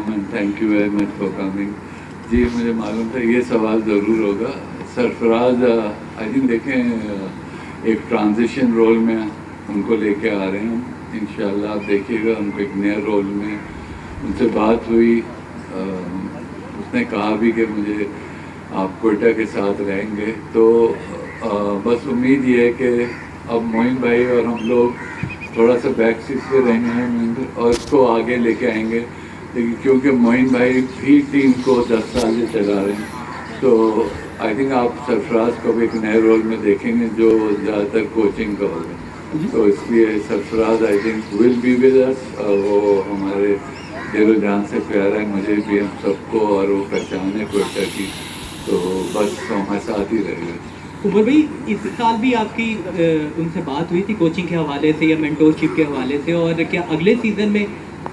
Welcome and thank you very much for coming. जी मुझे मालूम था ये सवाल ज़रूर होगा। सरफराज आई थिंक देखें एक ट्रांजिशन रोल में उनको लेके आ रहे हैं हम। इंशाल्लाह आप देखिएगा उनको एक नए रोल में। उनसे बात हुई, उसने कहा भी कि मुझे आप कोयटा के साथ रहेंगे, तो बस उम्मीद ये है कि अब मोइन भाई और हम लोग थोड़ा सा बैक सीट पे रहेंगे और इसको आगे लेके आएंगे। लेकिन क्योंकि मोइन भाई भी टीम को 10 साल से चला रहे हैं, तो आई थिंक आप सरफराज को भी एक नए रोल में देखेंगे जो ज़्यादातर कोचिंग का होगा। तो इसलिए Sarfaraz I think will be with us. वो हमारे दिलो जान से प्यारा है, मुझे भी, हम सबको, और वो पहचान है कोयटा की, तो बस हमारे साथ ही रहेगा। उमर भाई, इस साल भी आपकी उनसे बात हुई थी कोचिंग के हवाले से या मेंटोरशिप के हवाले से, और क्या अगले सीज़न में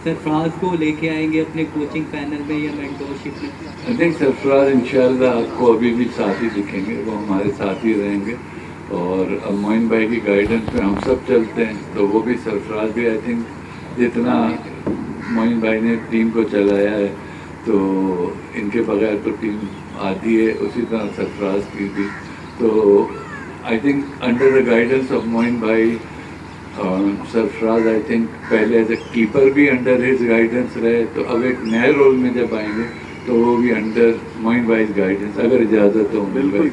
सरफराज को लेके आएंगे अपने कोचिंग पैनल में या मेंटोरशिप में? आई थिंक सरफराज इंशाल्लाह आपको अभी भी साथ ही दिखेंगे, वो हमारे साथ ही रहेंगे। और अब मोइन भाई की गाइडेंस पे हम सब चलते हैं, तो वो भी, सरफराज भी आई थिंक जितना मोइन भाई ने टीम को चलाया है, तो इनके बगैर तो टीम आती है, उसी तरह सरफराज की भी। तो I think under the guidance of Moin भाई, सरफराज आई थिंक पहले एज ए कीपर भी अंडर हिज गाइडेंस रहे, तो अब एक नए रोल में जब आएंगे तो वो भी अंडर मोइन भाई गाइडेंस, अगर इजाज़त हो। बिल्कुल।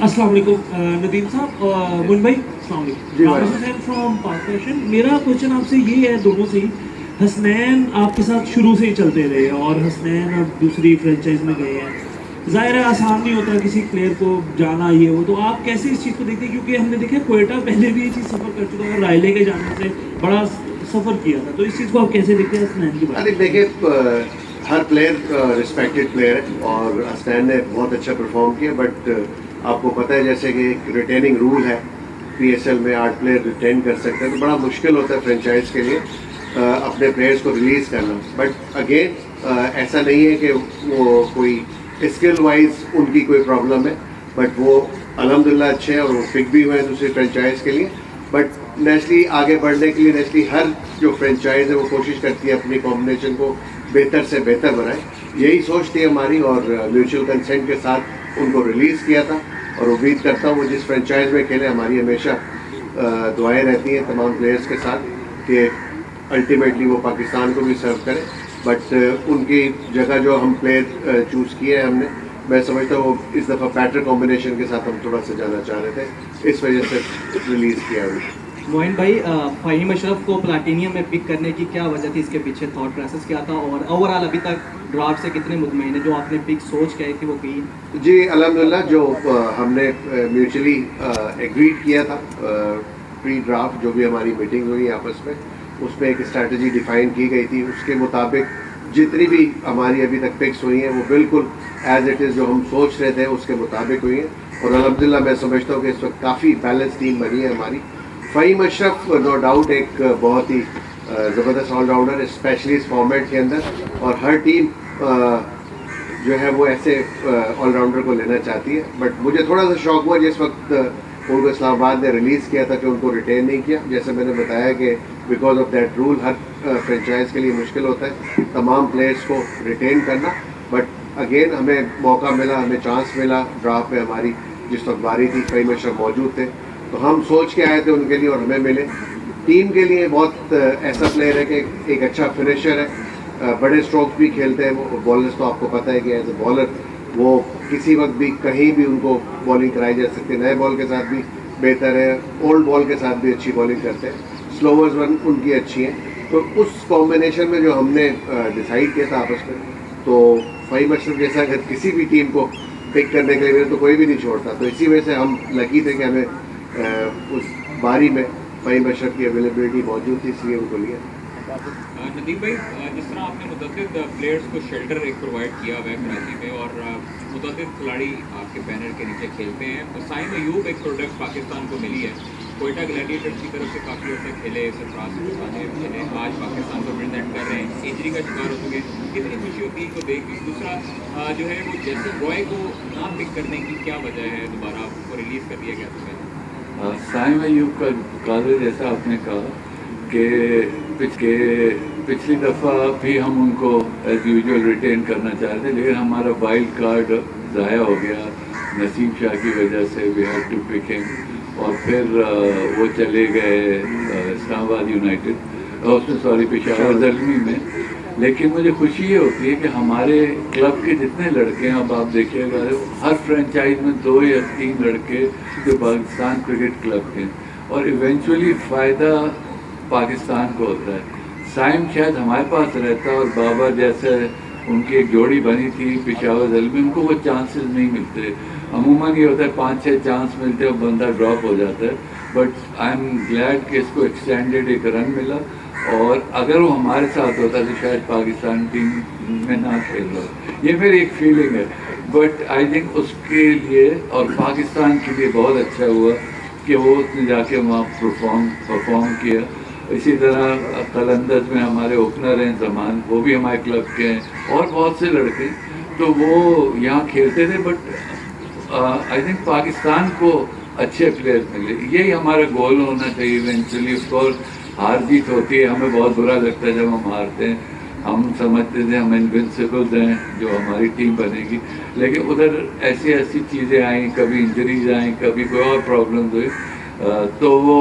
अस्सलाम वालेकुम नदीम साहब, मोइन भाई अस्सलाम वालेकुम। हुसैन फ्रॉम पाक फैशन। मेरा क्वेश्चन आपसे ये है, दोनों से ही। हसनैन आपके साथ शुरू से ही चलते रहे और हसनैन अब दूसरी फ्रेंचाइज में गए हैं। ज़ाहिर है आसान नहीं होता किसी प्लेयर को जाना, ये हो, तो आप कैसे इस चीज़ को देखते हैं? क्योंकि हमने देखा कोयटा पहले भी ये चीज़ सफ़र कर चुका है, रायले के जाने से बड़ा सफ़र किया था, तो इस चीज़ को आप कैसे देखते हैं हसनैन की बात? देखिए, हर प्लेयर रिस्पेक्टेड प्लेयर है और हसनैन ने बहुत अच्छा परफॉर्म किया, बट आपको पता है जैसे कि एक रिटेनिंग रूल है, PSL में 8 प्लेयर रिटेन कर सकते हैं, तो बड़ा मुश्किल होता है फ्रेंचाइज के लिए अपने प्लेयर्स को रिलीज़ करना। बट अगेन ऐसा नहीं है कि वो कोई स्किल वाइज उनकी कोई प्रॉब्लम है, बट वो अल्हम्दुलिल्लाह अच्छे हैं और वो पिक भी हुए हैं दूसरी फ्रेंचाइज के लिए। बट नेचुरली आगे बढ़ने के लिए नेचुरली हर जो फ्रेंचाइज है वो कोशिश करती है अपनी कॉम्बिनेशन को बेहतर से बेहतर बनाए। यही सोच थी हमारी और म्यूचुअल कंसेंट के साथ उनको रिलीज़ किया था, और उम्मीद करता हूँ वो जिस फ्रेंचाइज में खेले, हमारी हमेशा दुआएं रहती हैं तमाम प्लेयर्स के साथ कि अल्टीमेटली वो पाकिस्तान को भी सर्व करें। बट उनकी जगह जो हम प्लेयर चूज़ किए हैं हमने, मैं समझता हूँ वो इस दफ़ा बैटर कॉम्बिनेशन के साथ हम थोड़ा सा जाना चाह रहे थे, इस वजह से रिलीज़ किया है। मोइन भाई, फ़हीम अशरफ को प्लाटिनियम में पिक करने की क्या वजह थी? इसके पीछे थॉट प्रोसेस क्या था? और ओवरऑल अभी तक ड्राफ्ट से कितने मुतमईन है? जो आपने पिक सोच के आई थी वो की? जी अल्हम्दुलिल्लाह, जो हमने म्यूचुअली एग्रीड किया था प्री ड्राफ्ट, जो भी हमारी मीटिंग हुई आपस में, उसमें एक स्ट्रैटेजी डिफाइन की गई थी। उसके मुताबिक जितनी भी हमारी अभी तक पिक्स हुई हैं वो बिल्कुल एज इट इज़ जो हम सोच रहे थे उसके मुताबिक हुई हैं, और अल्हम्दुलिल्लाह मैं समझता हूँ कि इस वक्त काफ़ी बैलेंस टीम बनी है हमारी। फ़हीम अशरफ नो डाउट एक बहुत ही ज़बरदस्त ऑलराउंडर, स्पेशली इस फॉर्मेट के अंदर, और हर टीम जो है वो ऐसे ऑलराउंडर को लेना चाहती है। बट मुझे थोड़ा सा शौक हुआ जिस वक्त उनको इस्लामाबाद ने रिलीज़ किया था कि उनको रिटेन नहीं किया। जैसे मैंने बताया कि because of that rule her franchise के लिए मुश्किल होता है तमाम प्लेयर्स को रिटेन करना। बट अगेन हमें मौका मिला, हमें चांस मिला ड्राफ्ट में, हमारी जिस वक्त बारी थी फ़हीम अशरफ मौजूद थे, तो हम सोच के आए थे उनके लिए और हमें मिले। टीम के लिए बहुत ऐसा प्लेयर है कि एक अच्छा फिनिशर है, बड़े स्ट्रोक्स भी खेलते हैं वो। बॉलर्स तो आपको पता है कि एज ए बॉलर वो किसी वक्त भी कहीं भी उनको बॉलिंग कराई जा सकती है। नए बॉल के साथ भी बेहतर है, ओल्ड बॉल के साथ भी अच्छी बॉलिंग करते हैं, स्लोवर्स वन उनकी अच्छी हैं। तो उस कॉम्बिनेशन में जो हमने डिसाइड किया था आपस में, तो फ़हीम अशरफ जैसा अगर किसी भी टीम को पिक करने के लिए तो कोई भी नहीं छोड़ता, तो इसी वजह से हम लकी थे कि हमें उस बारी में फ़हीम अशरफ की अवेलेबिलिटी मौजूद थी, इसलिए उनको लिया। नदीम भाई, जिस तरह आपने मुतअद्दिद प्लेयर्स को शेल्टर एक प्रोवाइड किया हुआ है कराची में, और मुतअद्दिद खिलाड़ी आपके बैनर के नीचे खेलते हैं, तो साइम अयूब एक प्रोडक्ट पाकिस्तान को मिली है। कोयटा ग्लैडिएटर्स की तरफ से काफ़ी उससे खेले, सरफराज से खेले, आज पाकिस्तान को रिप्रेजेंट कर रहे हैं, इंजरी का शिकार हो चुके हैं, कितनी खुशी होती है इनको देख के। दूसरा जो है वो जैसे रॉय को ना पिक करने की क्या वजह है, दोबारा उसको रिलीज़ कर दिया गया था पहले? साइम अयूब का कादर, जैसा आपने कहा कि पिछले पिछली दफ़ा भी हम उनको एज यूजुअल रिटेन करना चाहते थे, लेकिन हमारा वाइल्ड कार्ड ज़ाया हो गया नसीम शाह की वजह से। We had to pick him और फिर वो चले गए इस्लामाबाद यूनाइटेड, उसमें सॉरी पेशावर ज़ल्मी में। लेकिन मुझे खुशी ये होती है कि हमारे क्लब के जितने लड़के हैं, अब आप देखिएगा हर फ्रेंचाइज में 2 या 3 लड़के जो पाकिस्तान क्रिकेट क्लब के हैं, और इवेंचुअली फ़ायदा पाकिस्तान को होता है। साइम शायद हमारे पास रहता और बाबर जैसे उनकी एक जोड़ी बनी थी पेशावर ज़ल्मी में, उनको वो चांसेस नहीं मिलते। अमूमन ये होता है 5-6 चांस मिलते हैं और बंदा ड्रॉप हो जाता है। बट आई एम ग्लैड कि इसको एक्सटेंडेड एक रन मिला, और अगर वो हमारे साथ होता तो शायद पाकिस्तान टीम में ना खेल रहा। ये मेरी एक फीलिंग है, बट आई थिंक उसके लिए और पाकिस्तान के लिए बहुत अच्छा हुआ कि वो उसने जाके वहाँ परफॉर्म किया। इसी तरह कलंदज में हमारे ओपनर हैं जमान, वो भी हमारे क्लब के हैं, और बहुत से लड़के, तो वो यहाँ खेलते थे। बट आई थिंक पाकिस्तान को अच्छे प्लेयर मिले, यही हमारा गोल होना चाहिए इवेंचुअली। ऑफकोर्स हार जीत होती है, हमें बहुत बुरा लगता है जब हम हारते हैं, हम समझते थे हम इनविंसिबल्स हैं जो हमारी टीम बनेगी, लेकिन उधर ऐसी ऐसी चीज़ें आई, कभी इंजरीज आई, कभी कोई और प्रॉब्लम हुई, तो वो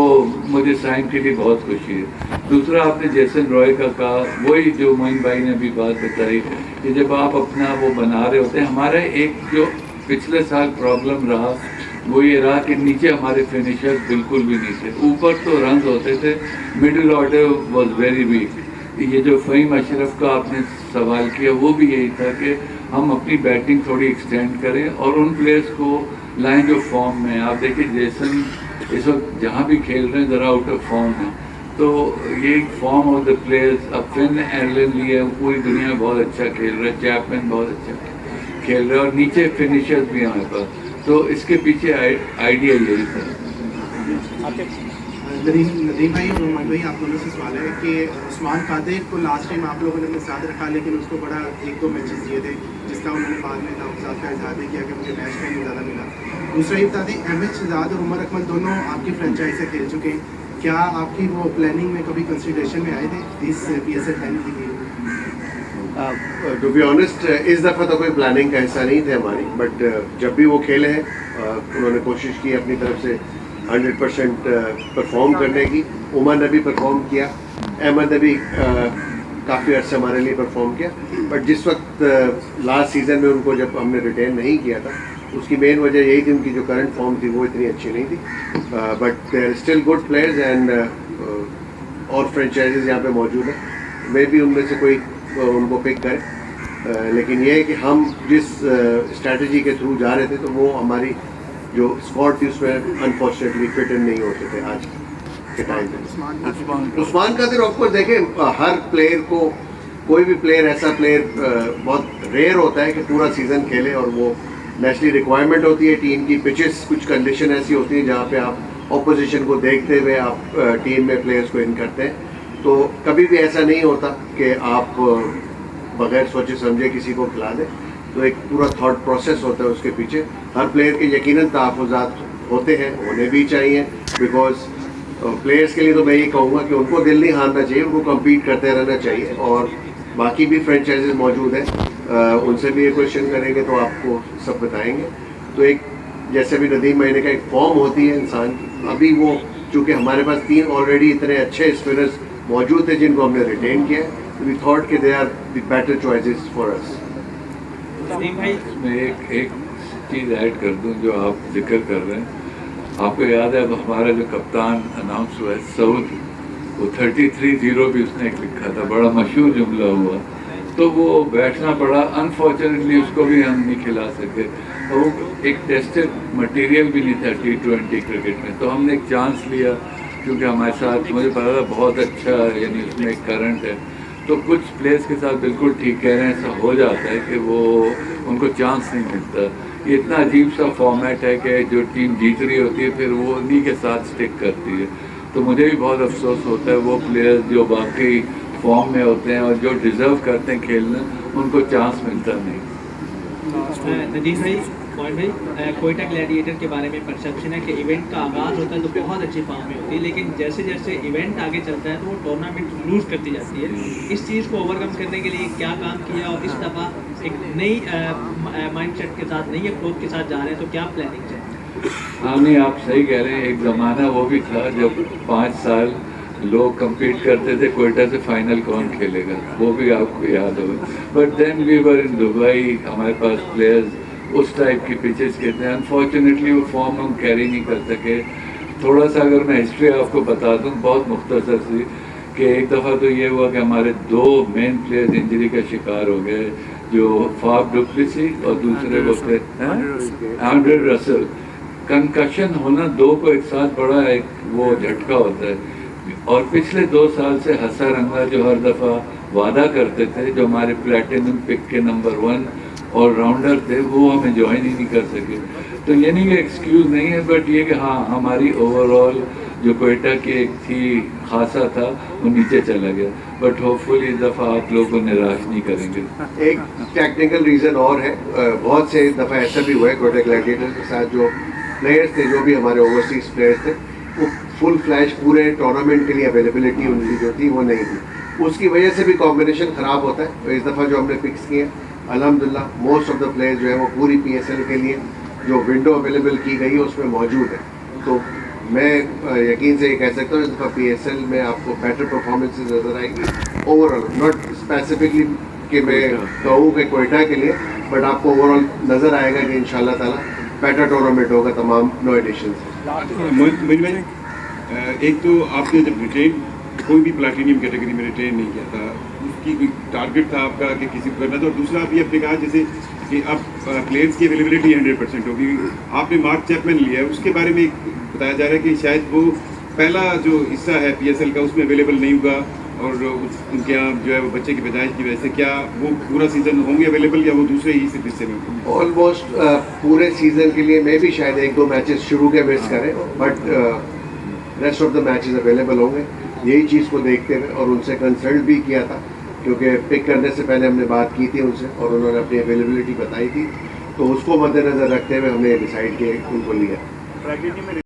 मुझे साइन के लिए बहुत खुशी है। दूसरा आपने जेसन रॉय का कहा, वही जो मोइन भाई ने भी बात बताई कि जब आप अपना वो बना रहे होते हैं, हमारा एक जो पिछले साल प्रॉब्लम रहा वो ये रहा कि नीचे हमारे फिनिशर्स बिल्कुल भी नहीं थे। ऊपर तो रन होते थे, middle order was very weak. ये जो फ़हीम अशरफ का आपने सवाल किया वो भी यही था कि हम अपनी बैटिंग थोड़ी एक्सटेंड करें और उन प्लेयर्स को लाएं जो फॉर्म में। आप देखिए जेसन इस वक्त जहाँ भी खेल रहे हैं ज़रा आउट ऑफ फॉर्म है, तो ये फॉर्म ऑफ द प्लेयर्स। अब फिन एलन लिए पूरी दुनिया में बहुत अच्छा खेल रहे हैं, चैपमैन बहुत अच्छा खेल रहे हैं, और नीचे फिनिशर्स भी हमारे पास, तो इसके पीछे आइडिया यही था। नदीम भाई और उमर भाई, आप दोनों से सवाल है कि उस्मान कादिर को लास्ट टाइम आप लोगों ने अपने साथ रखा, लेकिन उसको बड़ा 1-2 मैचेस दिए थे, जिसका उन्होंने बाद में नामजाद का इजहार भी किया कि मुझे मैच टाइम ज़्यादा मिला। दूसरा ये बता दें, अहमद शहजाद और उमर अकमल दोनों आपकी फ्रेंचाइज से खेल चुके हैं, क्या आपकी वो प्लानिंग में कभी कंसिडरेशन में आए थे इस PSL टाइम के लिए? टू बी ऑनेस्ट इस दफ़ा तो कोई प्लानिंग का हिस्सा नहीं थे हमारी, बट जब भी वो खेले हैं उन्होंने कोशिश की अपनी तरफ से 100% परफॉर्म करने की। उमर ने भी परफॉर्म किया, अहमद ने भी काफ़ी अर्से हमारे लिए परफॉर्म किया, बट जिस वक्त लास्ट सीज़न में उनको जब हमने रिटेन नहीं किया था, उसकी मेन वजह यही थी उनकी जो करंट फॉर्म थी वो इतनी अच्छी नहीं थी। But they are still good players and और फ्रेंचाइजेज यहाँ पे मौजूद हैं, मे भी उनमें से कोई उनको पिक करें। लेकिन ये है कि हम जिस स्ट्रैटेजी के थ्रू जा रहे थे, तो वो हमारी जो स्क्वाड थी उसमें अनफॉर्चुनेटली फिट इन नहीं होते थे आज के टाइम पे। उस्मान कादिर ऑफकोर्स देखें, हर प्लेयर को, कोई भी प्लेयर ऐसा प्लेयर बहुत रेयर होता है कि पूरा सीज़न खेले, और वो नेशनली रिक्वायरमेंट होती है टीम की। पिचेस कुछ कंडीशन ऐसी होती हैं जहाँ पे आप ऑपोजिशन को देखते हुए आप टीम में प्लेयर्स को इन करते हैं, तो कभी भी ऐसा नहीं होता कि आप बगैर सोचे समझे किसी को खिला दें। तो एक पूरा थॉट प्रोसेस होता है उसके पीछे। हर प्लेयर के यकीनन तहफ़्फ़ुज़ात होते हैं, होने भी चाहिए, बिकॉज प्लेयर्स के लिए तो मैं ये कहूँगा कि उनको दिल नहीं हारना चाहिए, उनको कम्पीट करते रहना चाहिए। और बाकी भी फ्रेंचाइजेज मौजूद हैं, उनसे भी ये क्वेश्चन करेंगे तो आपको सब बताएंगे। तो एक जैसे भी नदीम भाई ने कहा, एक फॉर्म होती है इंसान की। अभी वो चूँकि हमारे पास 3 ऑलरेडी इतने अच्छे स्पिनर्स मौजूद थे जिनको हमने रिटेन किया, वी थॉट कि they are the better choices for us. मैं एक चीज़ ऐड कर दूं जो आप जिक्र कर रहे हैं। आपको याद है अब हमारा जो कप्तान अनाउंस हुआ है सऊद, वो 33-0 भी उसने एक लिखा था, बड़ा मशहूर जुमला हुआ, तो वो बैठना पड़ा। अनफॉर्चुनेटली उसको भी हम नहीं खिला सके, और वो एक टेस्टेड मटेरियल भी नहीं था T20 क्रिकेट में। तो हमने एक चांस लिया, क्योंकि हमारे साथ मुझे पता था बहुत अच्छा यानी उसमें एक करंट है, तो कुछ प्लेयर्स के साथ बिल्कुल ठीक कह रहे हैं, ऐसा हो जाता है कि वो उनको चांस नहीं मिलता। ये इतना अजीब सा फॉर्मेट है कि जो टीम जीत रही होती है फिर वो उन्हीं के साथ स्टिक करती है। तो मुझे भी बहुत अफसोस होता है वो प्लेयर्स जो वाकई फॉर्म में होते हैं और जो डिज़र्व करते हैं खेलना, उनको चांस मिलता नहीं। नदीम भाई, मोहन भाई, कोयटा ग्लैडिएटर के बारे में परसेप्शन है कि इवेंट का आगाज़ होता है तो बहुत अच्छी फॉर्म में होती है, लेकिन जैसे जैसे इवेंट आगे चलता है तो वो टूर्नामेंट लूज़ करती जाती है। इस चीज़ को ओवरकम करने के लिए क्या काम किया, और इस दफ़ा एक नई माइंडसेट के साथ, नई अप्रोच के साथ जा रहे हैं, तो क्या प्लानिंग है? हाँ नहीं, आप सही कह रहे हैं। एक ज़माना वो भी था जब 5 साल लोग compete करते थे कोयटा से फाइनल कौन खेलेगा, वो भी आपको याद होगा। But then we were in Dubai, हमारे पास प्लेयर्स उस टाइप की पिचेस के थे। अनफॉर्चुनेटली वो फॉर्म हम कैरी नहीं कर सके। थोड़ा सा अगर मैं हिस्ट्री आपको बता दूँ बहुत मुख्तसर सी, कि एक दफ़ा तो ये हुआ कि हमारे 2 मेन प्लेयर्स इंजरी का शिकार हो गए, जो फाफ डुप्लेसी और दूसरे वो थे एंड्रे रसल। कंकशन होना 2 को एक साथ बड़ा एक वो झटका होता है। और पिछले 2 साल से हसा रंगा जो हर दफ़ा वादा करते थे, जो हमारे प्लेटिनम पिक के नंबर 1 ऑलराउंडर थे, वो हमें ज्वाइन ही नहीं कर सके। तो ये नहीं कि एक्सक्यूज़ नहीं है, बट ये कि हाँ, हमारी ओवरऑल जो कोयटा की एक थी खासा था वो नीचे चला गया। बट होपफुली इस दफ़ा आप लोगों को निराश नहीं करेंगे। एक टेक्निकल रीज़न और है, बहुत से दफ़ा ऐसा भी हुआ है कोयटा ग्लैडिएटर्स के साथ, जो प्लेयर्स थे, जो भी हमारे ओवरसीज प्लेयर्स थे, वो फुल फ्लैश पूरे टूर्नामेंट के लिए अवेलेबिलिटी उनकी जो थी वो नहीं थी। उसकी वजह से भी कॉम्बिनेशन ख़राब होता है। तो इस दफ़ा जो हमने फिक्स किए, अल्हम्दुलिल्लाह मोस्ट ऑफ द प्लेयर्स जो है वो पूरी PSL के लिए जो विंडो अवेलेबल की गई है उसमें मौजूद है। तो मैं यकीन से ये कह सकता हूँ इस दफ़ा PSL में आपको बेटर परफॉर्मेंसेज नज़र आएंगी ओवरऑल, नॉट स्पेसिफिकली कि मैं कहूँ कि कोयटा के लिए, बट आपको ओवरऑल नज़र आएगा कि इंशाल्लाह ताला बेटर टूर्नामेंट होगा तमाम 9 एडिशन से। एक तो आपने जब रिटेन कोई भी प्लैटिनियम कैटेगरी में रिटेन नहीं किया था, उसकी कोई टारगेट था आपका कि किसी को करना था, और दूसरा अभी आपने कहा जैसे कि अब प्लेयर्स की अवेलेबिलिटी 100% होगी। आपने मार्क चैपमैन लिया है, उसके बारे में बताया जा रहा है कि शायद वो पहला जो हिस्सा है PSL का उसमें अवेलेबल नहीं होगा, और उनके यहाँ जो है वो बच्चे की पैदाइश की वजह से क्या वो पूरा सीज़न होंगे अवेलेबल, या वो दूसरे ही हिस्से में? ऑलमोस्ट पूरे सीज़न के लिए मैं भी शायद 1-2 मैचेस शुरू के मिस करें, but rest of the matches available होंगे। यही चीज़ को देखते हुए, और उनसे कंसल्ट भी किया था, क्योंकि पिक करने से पहले हमने बात की थी उनसे और उन्होंने अपनी अवेलेबिलिटी बताई थी, तो उसको मद्देनज़र रखते हुए हमने डिसाइड किया उनको लिया।